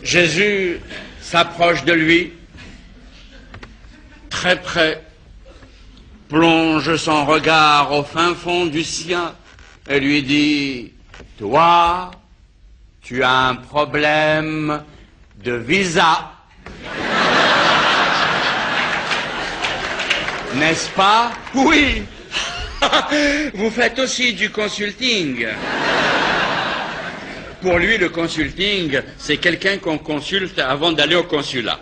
Jésus s'approche de lui, très près, plonge son regard au fin fond du sien et lui dit « Toi, tu as un problème de visa. » N'est-ce pas? Oui. Vous faites aussi du consulting. Pour lui, le consulting, c'est quelqu'un qu'on consulte avant d'aller au consulat.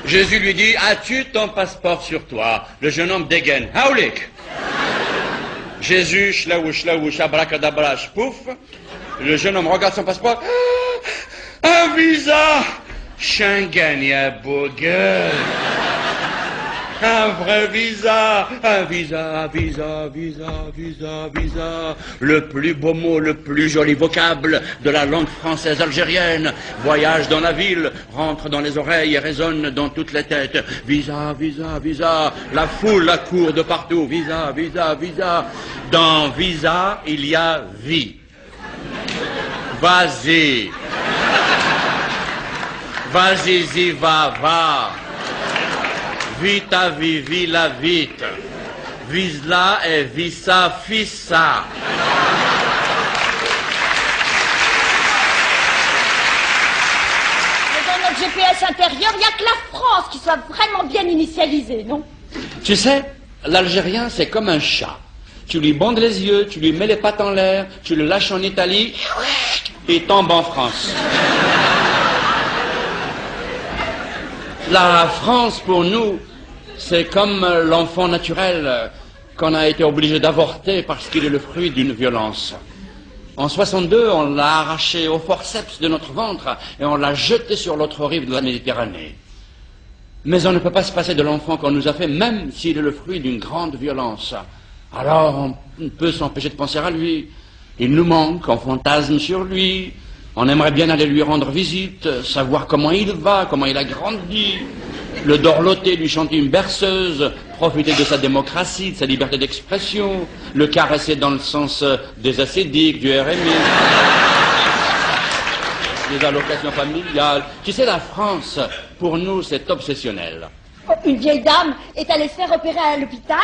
Jésus lui dit, as-tu ton passeport sur toi? Le jeune homme dégaine, Haulik. Jésus, chlaouch, abracadabra, pouf. Le jeune homme regarde son passeport. Ah, un visa Schengen, ya beau gueule. Un vrai visa, visa. Le plus beau mot, le plus joli vocable de la langue française algérienne. Voyage dans la ville, rentre dans les oreilles et résonne dans toutes les têtes. Visa. La foule accourt de partout. Visa. Dans visa, il y a vie. Vas-y, zi, va. Vita, vivi, la vite. Vise-la et visa, fissa. Mais dans notre GPS intérieur, il n'y a que la France qui soit vraiment bien initialisée, non? Tu sais, l'Algérien, c'est comme un chat. Tu lui bandes les yeux, tu lui mets les pattes en l'air, tu le lâches en Italie, et il tombe en France. La France, pour nous, c'est comme l'enfant naturel qu'on a été obligé d'avorter parce qu'il est le fruit d'une violence. En 62, on l'a arraché au forceps de notre ventre et on l'a jeté sur l'autre rive de la Méditerranée. Mais on ne peut pas se passer de l'enfant qu'on nous a fait, même s'il est le fruit d'une grande violence. Alors, on ne peut s'empêcher de penser à lui. Il nous manque, on fantasme sur lui. On aimerait bien aller lui rendre visite, savoir comment il va, comment il a grandi, le dorloter, lui chanter une berceuse, profiter de sa démocratie, de sa liberté d'expression, le caresser dans le sens des assédiques, du RMI, des allocations familiales. Tu sais, la France, pour nous, c'est obsessionnel. Une vieille dame est allée se faire opérer à l'hôpital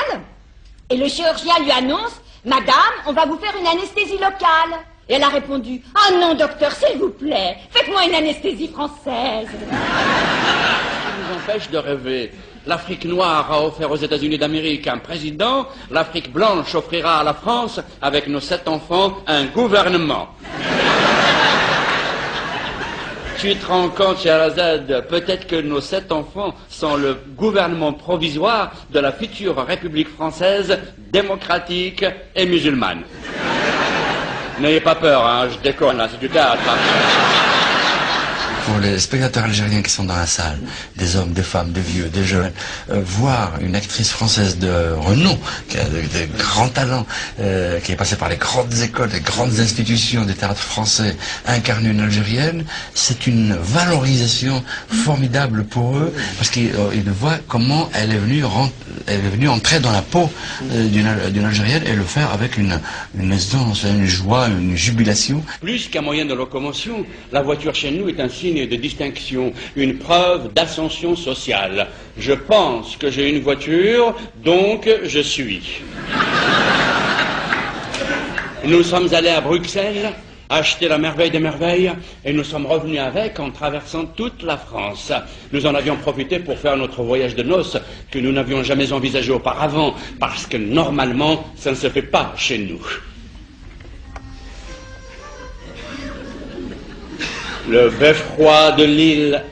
et le chirurgien lui annonce « Madame, on va vous faire une anesthésie locale ». Et elle a répondu « Ah non, docteur, s'il vous plaît, faites-moi une anesthésie française. » Ça nous empêche de rêver. L'Afrique noire a offert aux États-Unis d'Amérique un président, l'Afrique blanche offrira à la France, avec nos 7 enfants, un gouvernement. Tu te rends compte, Sherazade, peut-être que nos 7 enfants sont le gouvernement provisoire de la future République française, démocratique et musulmane. N'ayez pas peur, hein, je déconne là, c'est du théâtre. Pour les spectateurs algériens qui sont dans la salle, des hommes, des femmes, des vieux, des jeunes, voir une actrice française de renom, qui a de grands talents, qui est passée par les grandes écoles, les grandes institutions du théâtre français, incarner une Algérienne, c'est une valorisation formidable pour eux, parce qu'ils voient comment elle est venue entrer dans la peau d'une Algérienne et le faire avec une aisance, une joie, une jubilation. Plus qu'un moyen de locomotion, la voiture chez nous est un signe de distinction, une preuve d'ascension sociale. Je pense que j'ai une voiture, donc je suis. Nous sommes allés à Bruxelles, acheter la merveille des merveilles, et nous sommes revenus avec en traversant toute la France. Nous en avions profité pour faire notre voyage de noces que nous n'avions jamais envisagé auparavant, parce que normalement, ça ne se fait pas chez nous. Le beffroi de Lille,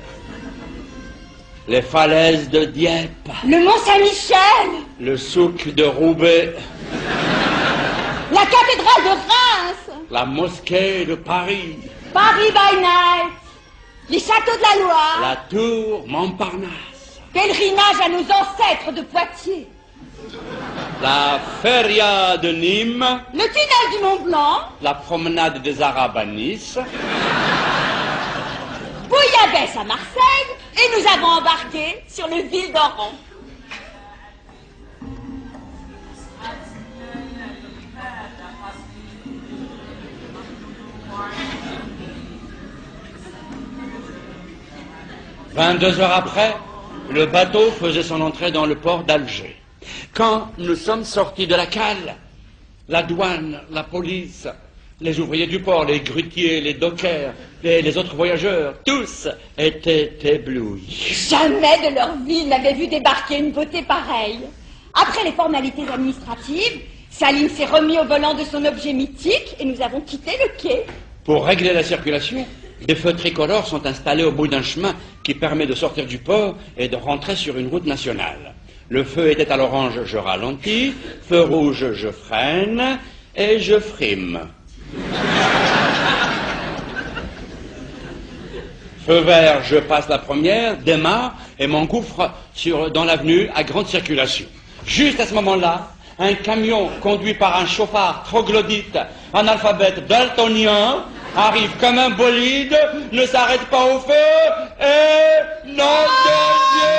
les falaises de Dieppe, Le Mont-Saint-Michel, le souk de Roubaix, la cathédrale de Reims, la mosquée de Paris, Paris by night, les châteaux de la Loire, la tour Montparnasse, pèlerinage à nos ancêtres de Poitiers, la feria de Nîmes, le tunnel du Mont Blanc, la promenade des Arabes à Nice, Bouillabaisse à Marseille, et nous avons embarqué sur le Ville d'Oran. 22 heures après, le bateau faisait son entrée dans le port d'Alger. Quand nous sommes sortis de la cale, la douane, la police, les ouvriers du port, les grutiers, les dockers, les autres voyageurs, tous étaient éblouis. Jamais de leur vie ils n'avaient vu débarquer une beauté pareille. Après les formalités administratives, Salim s'est remis au volant de son objet mythique et nous avons quitté le quai. Pour régler la circulation, des feux tricolores sont installés au bout d'un chemin qui permet de sortir du port et de rentrer sur une route nationale. Le feu était à l'orange, je ralentis, feu rouge, je freine et je frime. Feu vert, je passe la première, démarre et m'engouffre dans l'avenue à grande circulation. Juste à ce moment-là, un camion conduit par un chauffard troglodyte, analphabète daltonien, arrive comme un bolide, ne s'arrête pas au feu et... nom de Dieu!